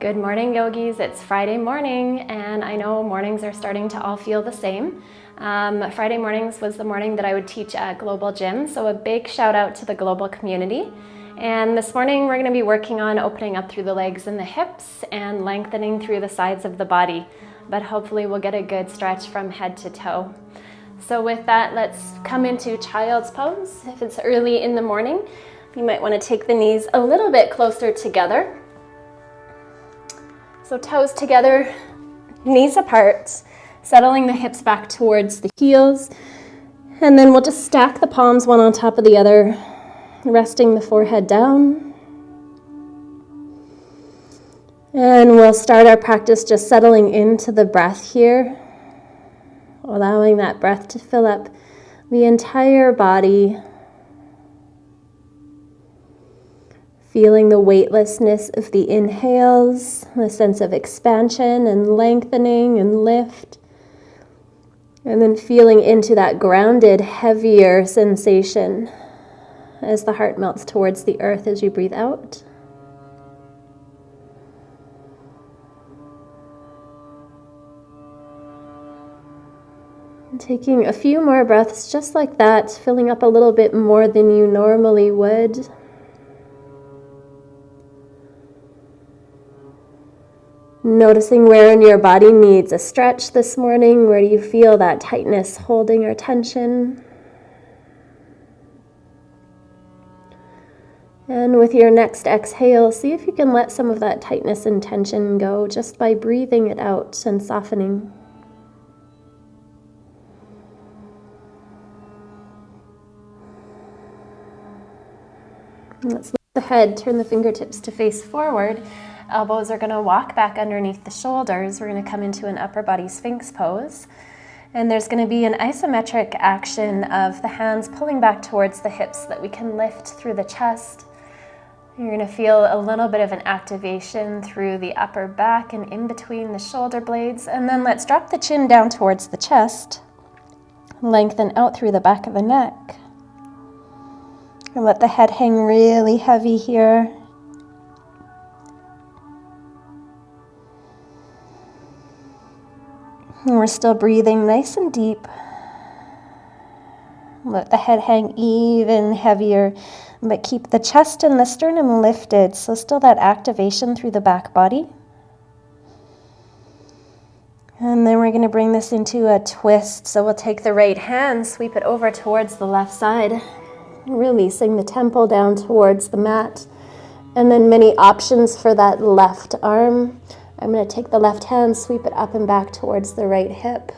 Good morning, yogis. It's Friday morning, and I know mornings are starting to all feel the same. Friday mornings was the morning that I would teach at Global Gym, so a big shout out to the global community. And this morning we're going to be working on opening up through the legs and the hips and lengthening through the sides of the body, but hopefully we'll get a good stretch from head to toe. So with that, let's come into child's pose. If it's early in the morning, you might want to take the knees a little bit closer together. So toes together, knees apart, settling the hips back towards the heels. And then we'll just stack the palms one on top of the other, resting the forehead down. And we'll start our practice just settling into the breath here, allowing that breath to fill up the entire body. Feeling the weightlessness of the inhales, the sense of expansion and lengthening and lift. And then feeling into that grounded, heavier sensation as the heart melts towards the earth as you breathe out. And taking a few more breaths just like that, filling up a little bit more than you normally would. Noticing where in your body needs a stretch this morning. Where do you feel that tightness holding or tension? And with your next exhale, see if you can let some of that tightness and tension go just by breathing it out and softening. Let's lift the head, turn the fingertips to face forward. Elbows are going to walk back underneath the shoulders. We're going to come into an upper body sphinx pose. And there's going to be an isometric action of the hands pulling back towards the hips so that we can lift through the chest. You're going to feel a little bit of an activation through the upper back and in between the shoulder blades. And then let's drop the chin down towards the chest. Lengthen out through the back of the neck. And let the head hang really heavy here. And we're still breathing nice and deep. Let the head hang even heavier, but keep the chest and the sternum lifted. So still that activation through the back body. And then we're going to bring this into a twist. So we'll take the right hand, sweep it over towards the left side, releasing the temple down towards the mat. And then many options for that left arm. I'm going to take the left hand, sweep it up and back towards the right hip.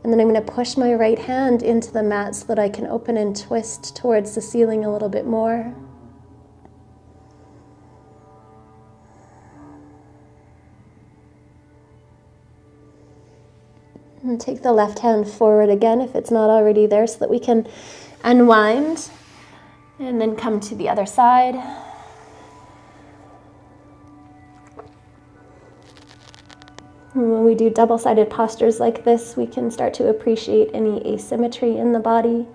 And then I'm going to push my right hand into the mat so that I can open and twist towards the ceiling a little bit more. And take the left hand forward again if it's not already there so that we can unwind. And then come to the other side. And when we do double-sided postures like this, we can start to appreciate any asymmetry in the body.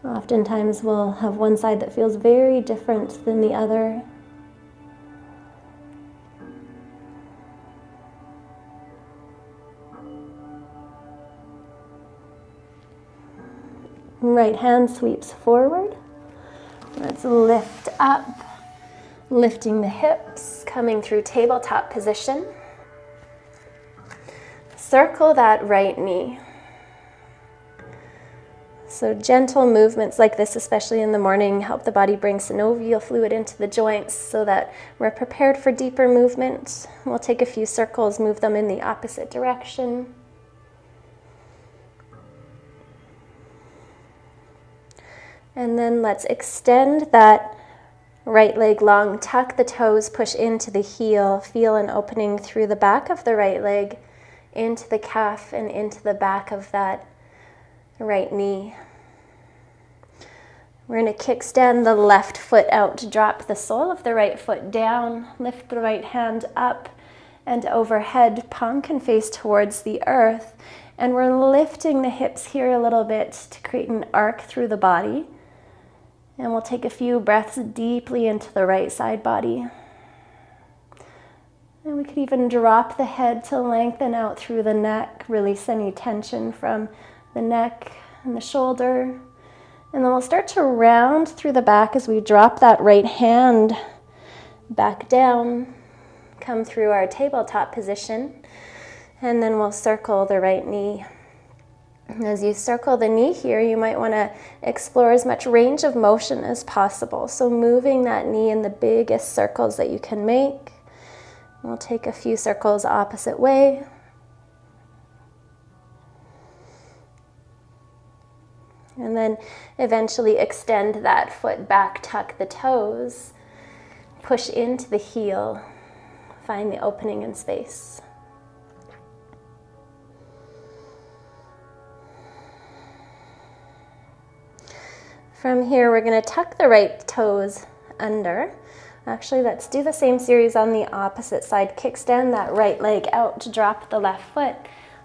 Oftentimes we'll have one side that feels very different than the other. Right hand sweeps forward. Let's lift up, lifting the hips, coming through tabletop position. Circle that right knee. So gentle movements like this, especially in the morning, help the body bring synovial fluid into the joints so that we're prepared for deeper movement. We'll take a few circles, move them in the opposite direction. And then let's extend that right leg long, tuck the toes, push into the heel, feel an opening through the back of the right leg, into the calf and into the back of that right knee. We're going to kickstand the left foot out, drop the sole of the right foot down, lift the right hand up and overhead, palm can face towards the earth. And we're lifting the hips here a little bit to create an arc through the body. And we'll take a few breaths deeply into the right side body. And we We could even drop the head to lengthen out through the neck, release any tension from the neck and the shoulder. And then we'll start to round through the back as we drop that right hand back down, come through our tabletop position, and then we'll circle the right knee. As you circle the knee here, you might want to explore as much range of motion as possible. So moving that knee in the biggest circles that you can make. We'll take a few circles opposite way. And then eventually extend that foot back, tuck the toes, push into the heel, find the opening in space. From here, we're going to tuck the right toes under. Actually, let's do the same series on the opposite side. Kickstand that right leg out to drop the left foot.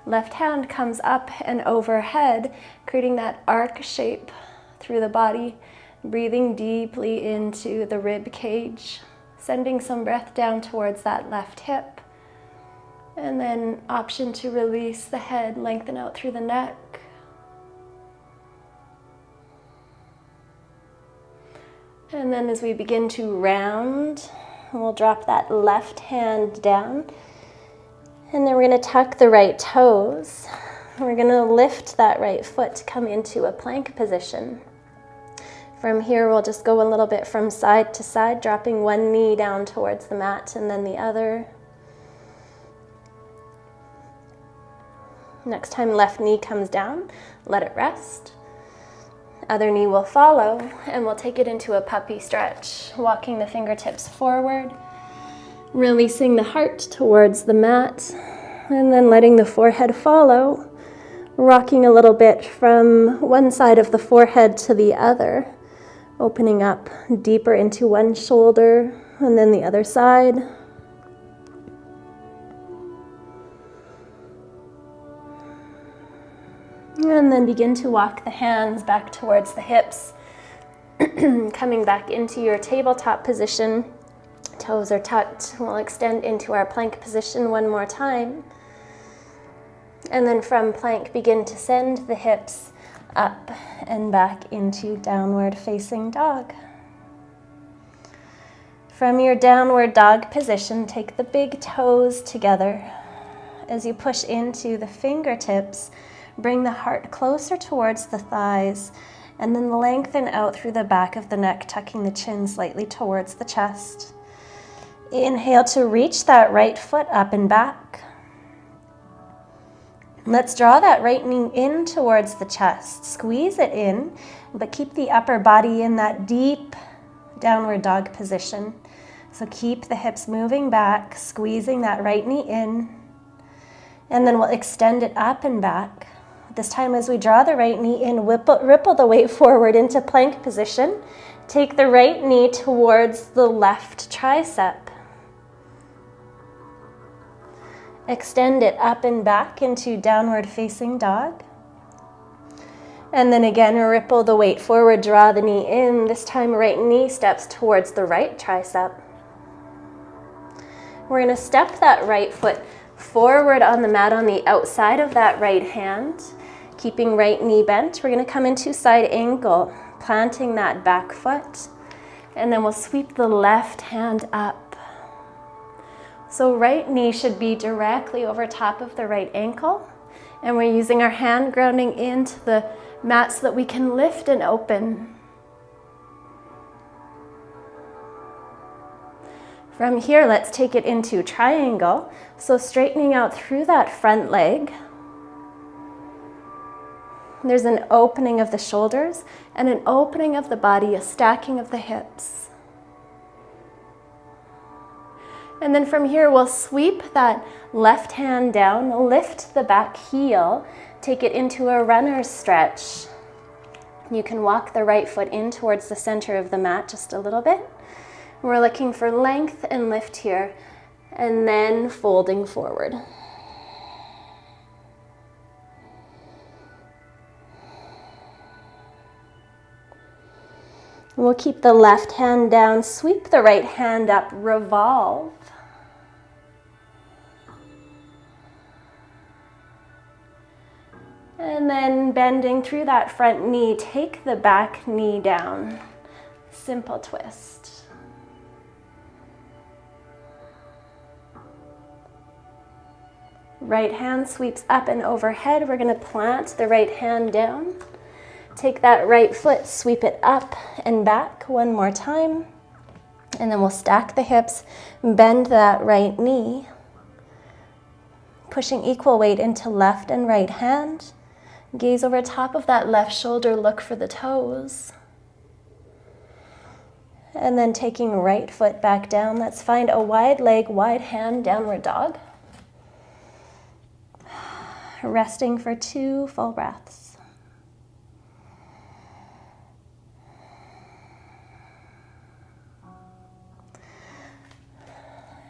Left hand comes up and overhead, creating that arc shape through the body. Breathing deeply into the rib cage, sending some breath down towards that left hip. And then option to release the head, lengthen out through the neck. And then as we begin to round, we'll drop that left hand down. And then we're going to tuck the right toes. We're going to lift that right foot to come into a plank position. From here, we'll just go a little bit from side to side, dropping one knee down towards the mat and then the other. Next time left knee comes down, let it rest. Other knee will follow, and we'll take it into a puppy stretch, walking the fingertips forward, releasing the heart towards the mat, and then letting the forehead follow, rocking a little bit from one side of the forehead to the other, opening up deeper into one shoulder and then the other side. And then begin to walk the hands back towards the hips, coming back into your tabletop position. Toes are tucked. We'll extend into our plank position one more time. And then from plank, begin to send the hips up and back into downward facing dog. From your downward dog position, take the big toes together. As you push into the fingertips, bring the heart closer towards the thighs, and then lengthen out through the back of the neck, tucking the chin slightly towards the chest. Inhale to reach that right foot up and back. Let's draw that right knee in towards the chest. Squeeze it in, but keep the upper body in that deep downward dog position. So keep the hips moving back, squeezing that right knee in, and then we'll extend it up and back. This time as we draw the right knee in, ripple the weight forward into plank position. Take the right knee towards the left tricep. Extend it up and back into downward facing dog. And then again, ripple the weight forward, draw the knee in. This time right knee steps towards the right tricep. We're going to step that right foot forward on the mat on the outside of that right hand. Keeping right knee bent, we're going to come into side ankle, planting that back foot, and then we'll sweep the left hand up. So right knee should be directly over top of the right ankle, and we're using our hand grounding into the mat so that we can lift and open. From here, let's take it into triangle, so straightening out through that front leg. There's an opening of the shoulders and an opening of the body, a stacking of the hips. And then from here, we'll sweep that left hand down, lift the back heel, take it into a runner's stretch. You can walk the right foot in towards the center of the mat just a little bit. We're looking for length and lift here, and then folding forward. We'll keep the left hand down, sweep the right hand up, revolve. And then bending through that front knee, take the back knee down. Simple twist. Right hand sweeps up and overhead. We're going to plant the right hand down. Take that right foot, sweep it up and back one more time. And then we'll stack the hips, bend that right knee, pushing equal weight into left and right hand. Gaze over top of that left shoulder, look for the toes. And then taking right foot back down, let's find a wide leg, wide hand, downward dog. Resting for 2 full breaths.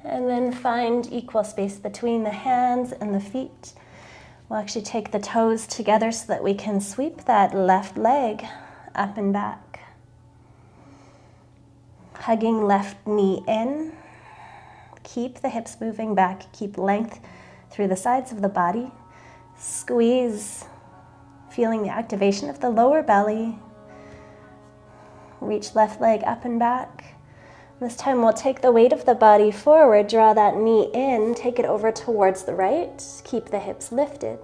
And then find equal space between the hands and the feet. We'll actually take the toes together so that we can sweep that left leg up and back. Hugging left knee in. Keep the hips moving back. Keep length through the sides of the body. Squeeze, feeling the activation of the lower belly. Reach left leg up and back. This time we'll take the weight of the body forward, draw that knee in, take it over towards the right, keep the hips lifted.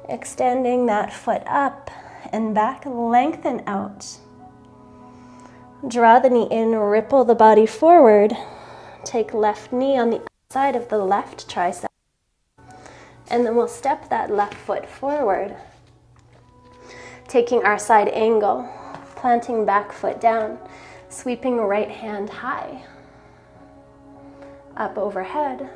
Extending that foot up and back, lengthen out. Draw the knee in, ripple the body forward, take left knee on the outside of the left tricep, and then we'll step that left foot forward, taking our side angle. Planting back foot down, sweeping right hand high, up overhead.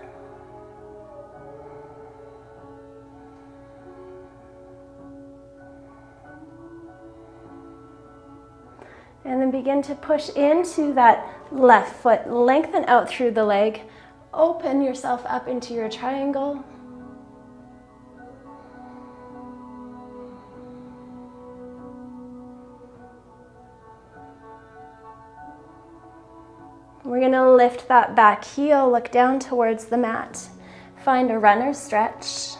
And then begin to push into that left foot, lengthen out through the leg, open yourself up into your triangle. We're going to lift that back heel, look down towards the mat. Find a runner's stretch.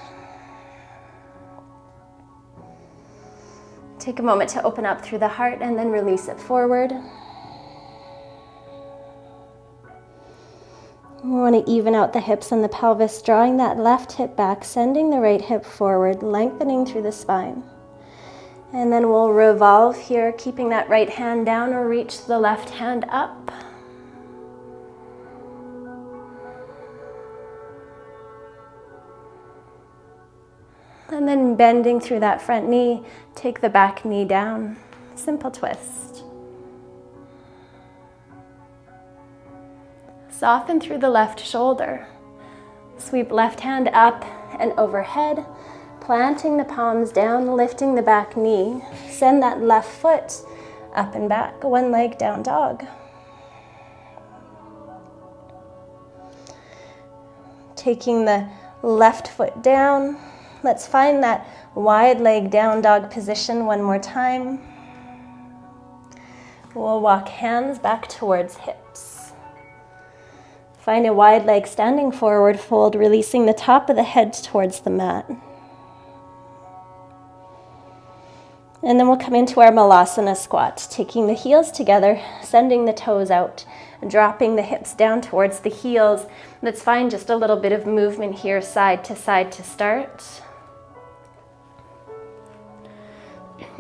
Take a moment to open up through the heart and then release it forward. We want to even out the hips and the pelvis, drawing that left hip back, sending the right hip forward, lengthening through the spine. And then we'll revolve here, keeping that right hand down or reach the left hand up. And then bending through that front knee, take the back knee down. Simple twist. Soften through the left shoulder. Sweep left hand up and overhead, planting the palms down, lifting the back knee. Send that left foot up and back, one leg down dog. Taking the left foot down. Let's find that wide leg down dog position one more time. We'll walk hands back towards hips. Find a wide leg standing forward fold, releasing the top of the head towards the mat. And then we'll come into our Malasana squat, taking the heels together, sending the toes out, dropping the hips down towards the heels. Let's find just a little bit of movement here, side to start.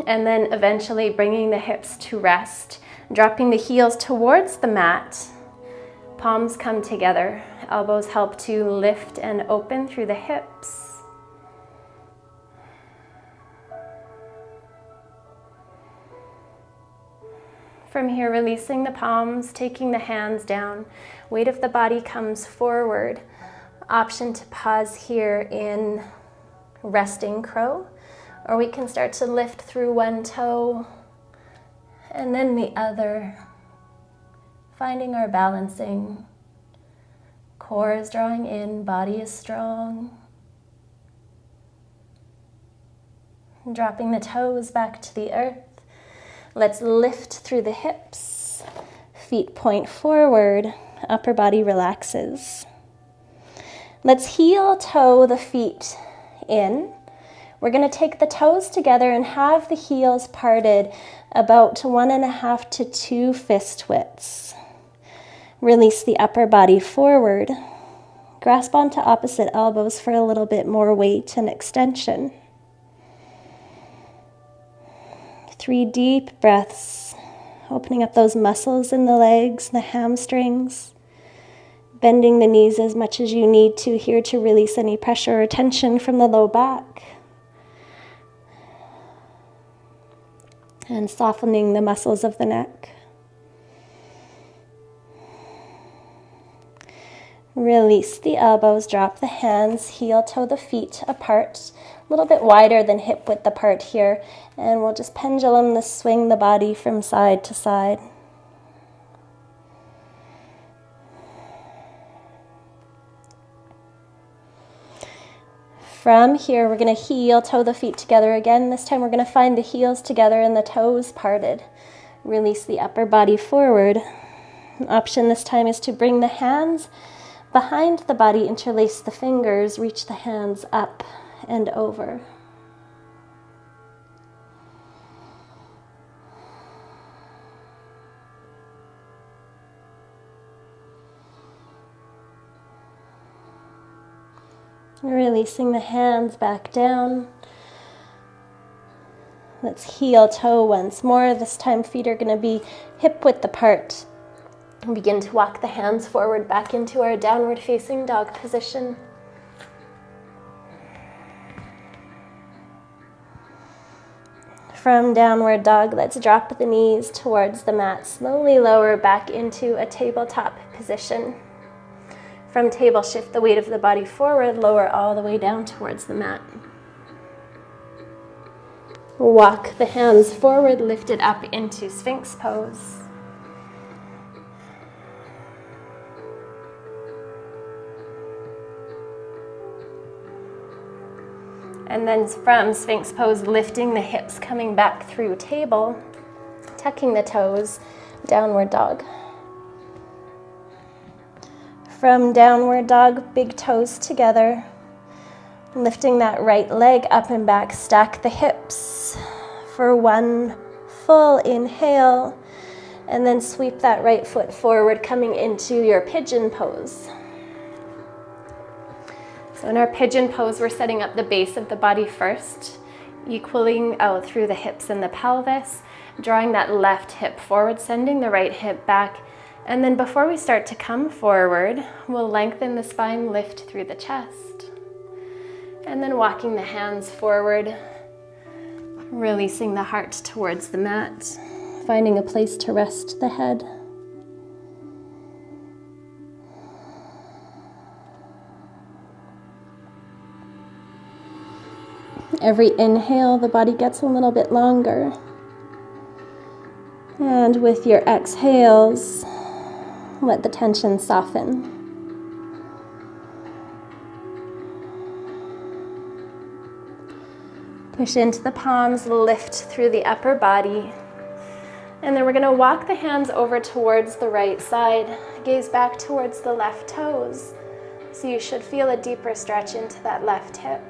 And then eventually bringing the hips to rest, dropping the heels towards the mat. Palms come together, elbows help to lift and open through the hips. From here, releasing the palms, taking the hands down. Weight of the body comes forward. Option to pause here in resting crow, or we can start to lift through one toe and then the other, finding our balancing. Core is drawing in, body is strong. Dropping the toes back to the earth. Let's lift through the hips. Feet point forward, upper body relaxes. Let's heel toe the feet in. We're going to take the toes together and have the heels parted about 1.5 to 2 fist widths. Release the upper body forward. Grasp onto opposite elbows for a little bit more weight and extension. 3 deep breaths, opening up those muscles in the legs, the hamstrings, bending the knees as much as you need to here to release any pressure or tension from the low back. And softening the muscles of the neck. Release the elbows, drop the hands, heel toe the feet apart, a little bit wider than hip width apart here, and we'll just pendulum the swing the body from side to side. From here, we're going to heel toe the feet together again. This time we're going to find the heels together and the toes parted. Release the upper body forward. An option this time is to bring the hands behind the body, interlace the fingers, reach the hands up and over. Releasing the hands back down. Let's heel toe once more. This time feet are going to be hip width apart. And begin to walk the hands forward back into our downward facing dog position. From downward dog, let's drop the knees towards the mat. Slowly lower back into a tabletop position. From table, shift the weight of the body forward, lower all the way down towards the mat. Walk the hands forward, lift it up into Sphinx pose. And then from Sphinx pose, lifting the hips, coming back through table, tucking the toes, downward dog. From downward dog, big toes together, lifting that right leg up and back, stack the hips for 1 full inhale, and then sweep that right foot forward, coming into your pigeon pose. So in our pigeon pose, we're setting up the base of the body first, equaling out through the hips and the pelvis, drawing that left hip forward, sending the right hip back. And then before we start to come forward, we'll lengthen the spine, lift through the chest. And then walking the hands forward, releasing the heart towards the mat, finding a place to rest the head. Every inhale, the body gets a little bit longer. And with your exhales, let the tension soften. Push into the palms, lift through the upper body. And then we're going to walk the hands over towards the right side, gaze back towards the left toes. So you should feel a deeper stretch into that left hip.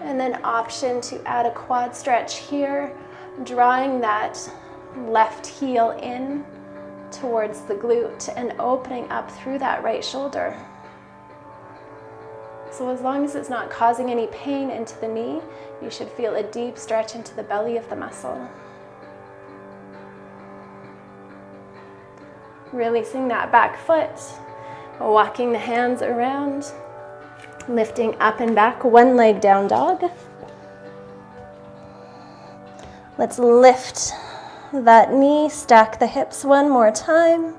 And then option to add a quad stretch here, drawing that left heel in towards the glute and opening up through that right shoulder. So as long as it's not causing any pain into the knee, you should feel a deep stretch into the belly of the muscle. Releasing that back foot, walking the hands around, lifting up and back, 1 leg down dog. Let's lift that knee, stack the hips 1 more time,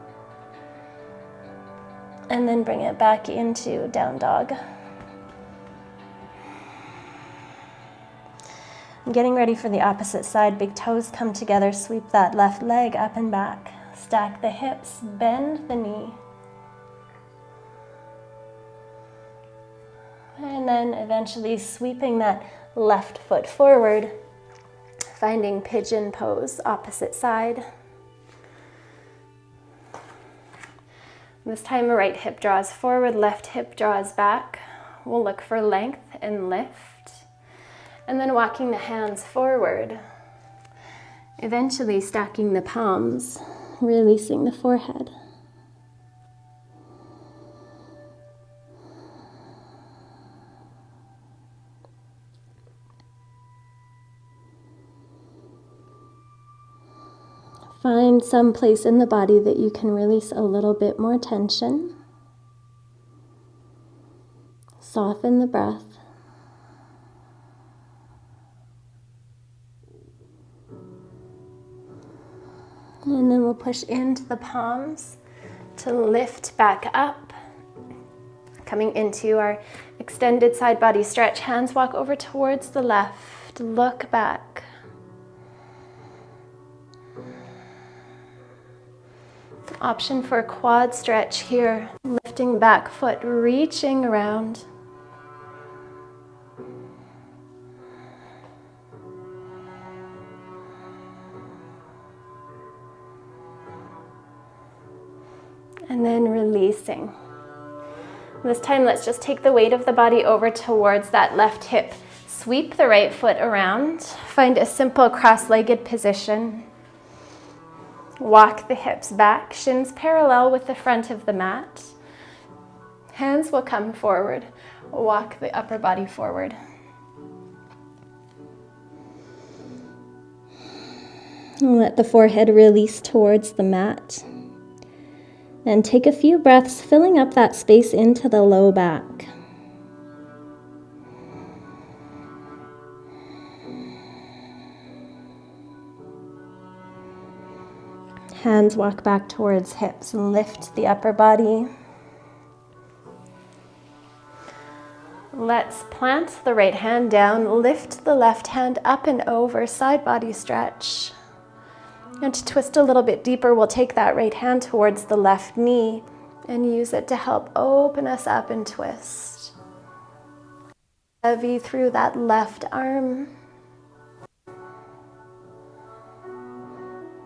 and then bring it back into down dog. I'm getting ready for the opposite side. Big toes come together, sweep that left leg up and back, stack the hips, bend the knee. And then eventually sweeping that left foot forward, finding pigeon pose, opposite side. This time, right hip draws forward, left hip draws back. We'll look for length and lift. And then walking the hands forward. Eventually stacking the palms, releasing the forehead. Find some place in the body that you can release a little bit more tension. Soften the breath. And then we'll push into the palms to lift back up. Coming into our extended side body stretch. Hands walk over towards the left. Look back. Option for a quad stretch here. Lifting back foot, reaching around. And then releasing. This time, let's just take the weight of the body over towards that left hip. Sweep the right foot around. Find a simple cross-legged position. Walk the hips back, shins parallel with the front of the mat. Hands will come forward. Walk the upper body forward. Let the forehead release towards the mat. And take a few breaths, filling up that space into the low back. Hands walk back towards hips and lift the upper body. Let's plant the right hand down, lift the left hand up and over, side body stretch. And to twist a little bit deeper, we'll take that right hand towards the left knee and use it to help open us up and twist. Heavy through that left arm.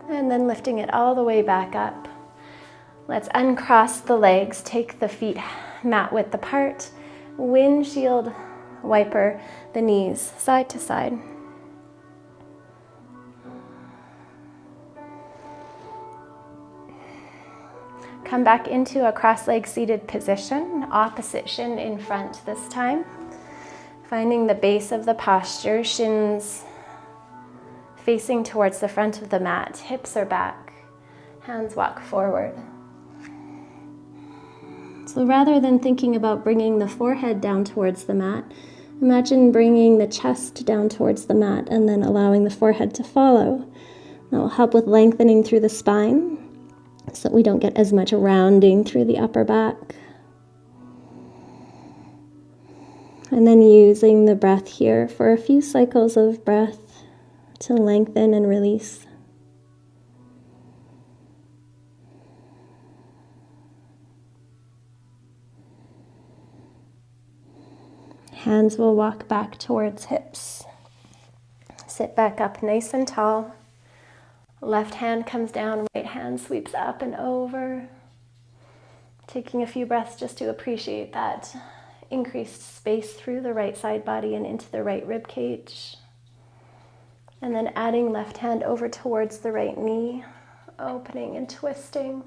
And then lifting it all the way back up. Let's uncross the legs, take the feet mat width apart, windshield wiper the knees side to side. Come back into a cross-leg seated position, opposite shin in front this time. Finding the base of the posture, shins facing towards the front of the mat, hips are back, hands walk forward. So rather than thinking about bringing the forehead down towards the mat, imagine bringing the chest down towards the mat and then allowing the forehead to follow. That will help with lengthening through the spine so that we don't get as much rounding through the upper back. And then using the breath here for a few cycles of breath to lengthen and release. Hands will walk back towards hips. Sit back up nice and tall. Left hand comes down, right hand sweeps up and over. Taking a few breaths just to appreciate that increased space through the right side body and into the right rib cage. And then adding left hand over towards the right knee, opening and twisting.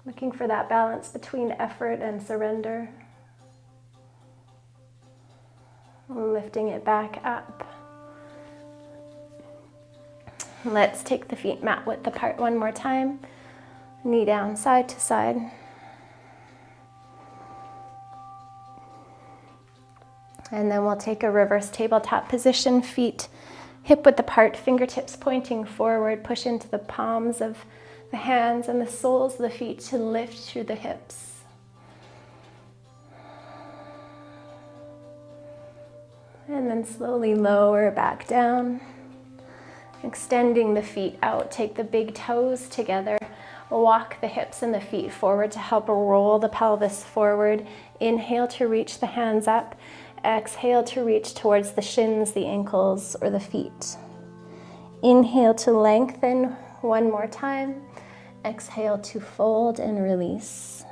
Looking for that balance between effort and surrender. Lifting it back up. Let's take the feet mat width apart one more time. Knee down, side to side. And then we'll take a reverse tabletop position, feet hip width apart, fingertips pointing forward, push into the palms of the hands and the soles of the feet to lift through the hips. And then slowly lower back down, extending the feet out. Take the big toes together, walk the hips and the feet forward to help roll the pelvis forward. Inhale to reach the hands up. Exhale to reach towards the shins, the ankles, or the feet. Inhale to lengthen one more time. exhale to fold and release.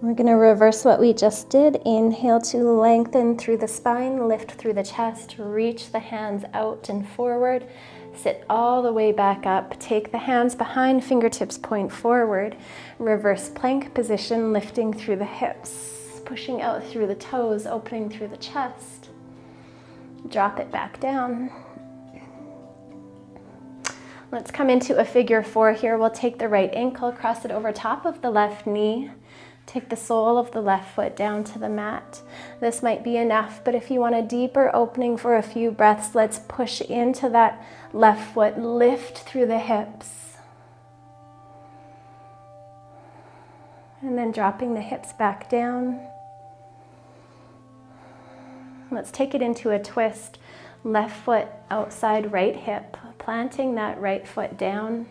We're going to reverse what we just did. Inhale to lengthen through the spine, lift through the chest, reach the hands out and forward, sit all the way back up. Take the hands behind, fingertips point forward. Reverse plank position, lifting through the hips, pushing out through the toes, opening through the chest. Drop it back down. Let's come into a figure 4 here. We'll take the right ankle, cross it over top of the left knee. Take the sole of the left foot down to the mat. This might be enough, but if you want a deeper opening for a few breaths, let's push into that left foot, lift through the hips. And then dropping the hips back down. Let's take it into a twist. Left foot outside right hip, planting that right foot down.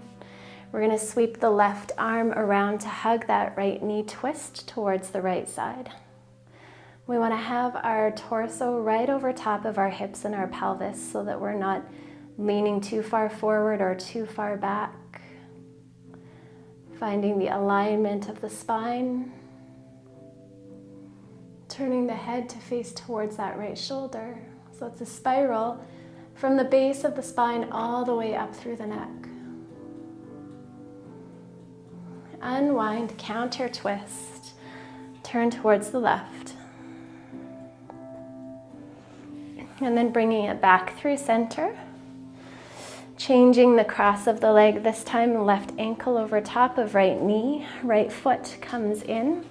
We're going to sweep the left arm around to hug that right knee, twist towards the right side. We want to have our torso right over top of our hips and our pelvis so that we're not leaning too far forward or too far back. Finding the alignment of the spine. Turning the head to face towards that right shoulder. So it's a spiral from the base of the spine all the way up through the neck. Unwind, counter twist, turn towards the left. And then bringing it back through center. Changing the cross of the leg, this time left ankle over top of right knee, right foot comes in.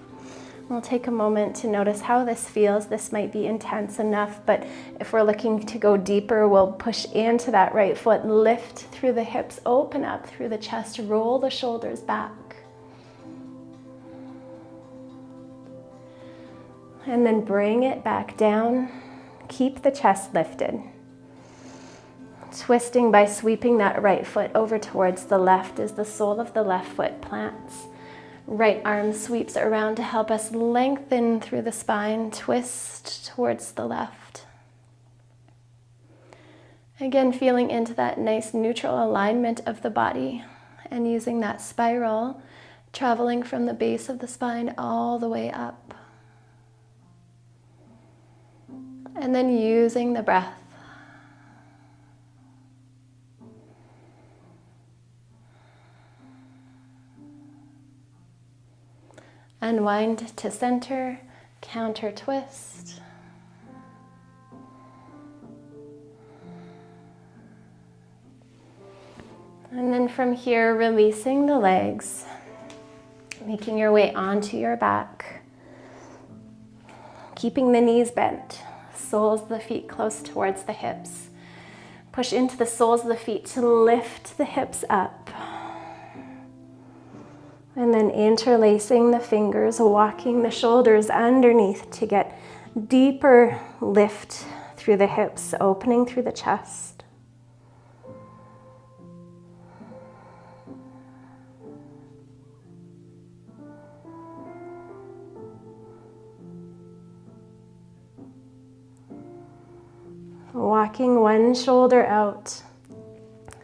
We'll take a moment to notice how this feels. This might be intense enough, but if we're looking to go deeper, we'll push into that right foot, lift through the hips, open up through the chest, roll the shoulders back. And then bring it back down. Keep the chest lifted. Twisting by sweeping that right foot over towards the left as the sole of the left foot plants. Right arm sweeps around to help us lengthen through the spine, twist towards the left. Again, feeling into that nice neutral alignment of the body and using that spiral, traveling from the base of the spine all the way up. And then using the breath. Unwind to center, counter twist. And then from here, releasing the legs, making your way onto your back, keeping the knees bent. Soles of the feet close towards the hips. Push into the soles of the feet to lift the hips up. And then interlacing the fingers, walking the shoulders underneath to get deeper lift through the hips, opening through the chest. Walking one shoulder out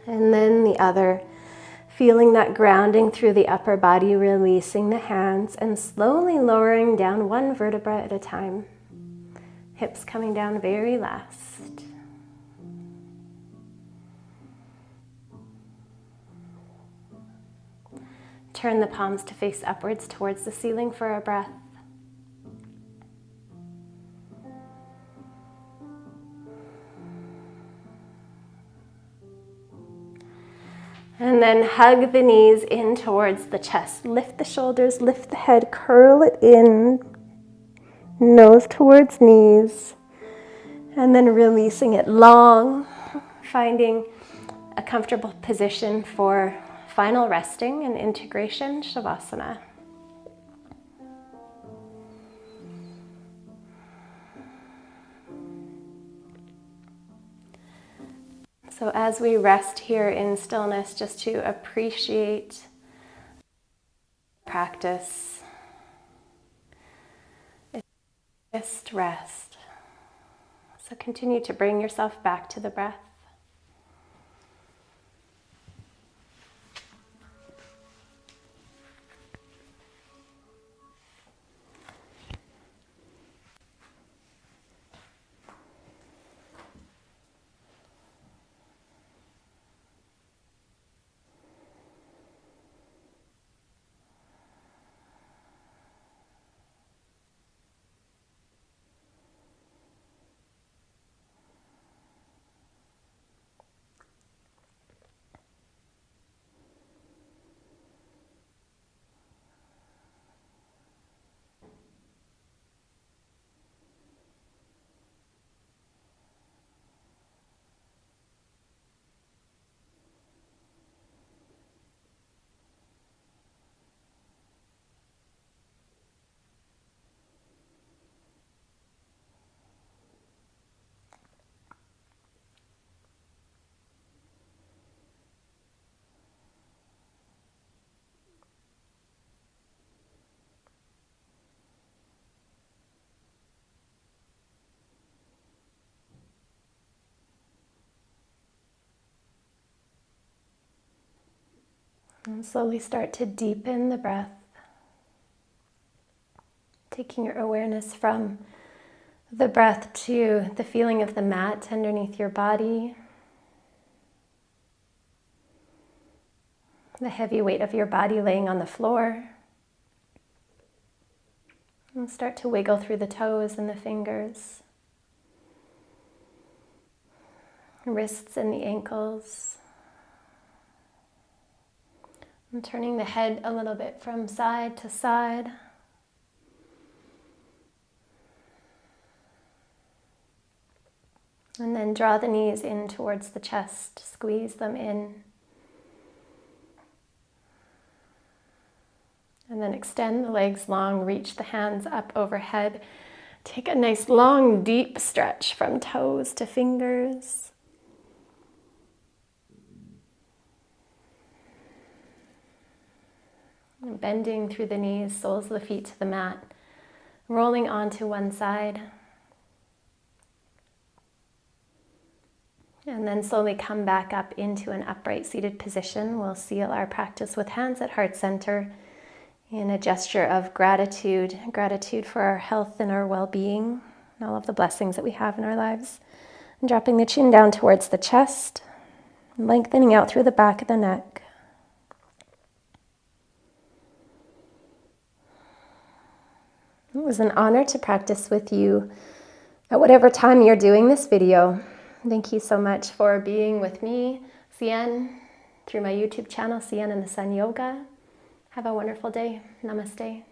and then the other, feeling that grounding through the upper body, releasing the hands and slowly lowering down one vertebra at a time. Hips coming down very last. Turn the palms to face upwards towards the ceiling for a breath. And then hug the knees in towards the chest. Lift the shoulders, lift the head, curl it in, nose towards knees. And then releasing it long, finding a comfortable position for final resting and integration, Shavasana. So as we rest here in stillness, just to appreciate practice is just rest. So continue to bring yourself back to the breath. And slowly start to deepen the breath, taking your awareness from the breath to the feeling of the mat underneath your body, the heavy weight of your body laying on the floor. And start to wiggle through the toes and the fingers, wrists and the ankles. And turning the head a little bit from side to side. And then draw the knees in towards the chest, squeeze them in. And then extend the legs long, reach the hands up overhead. Take a nice long, deep stretch from toes to fingers. And bending through the knees, soles of the feet to the mat, rolling onto one side. And then slowly come back up into an upright seated position. We'll seal our practice with hands at heart center in a gesture of gratitude, gratitude for our health and our well-being, and all of the blessings that we have in our lives. And dropping the chin down towards the chest, lengthening out through the back of the neck. It was an honor to practice with you at whatever time you're doing this video. Thank you so much for being with me, Sien, through my YouTube channel, Sien in the Sun Yoga. Have a wonderful day. Namaste.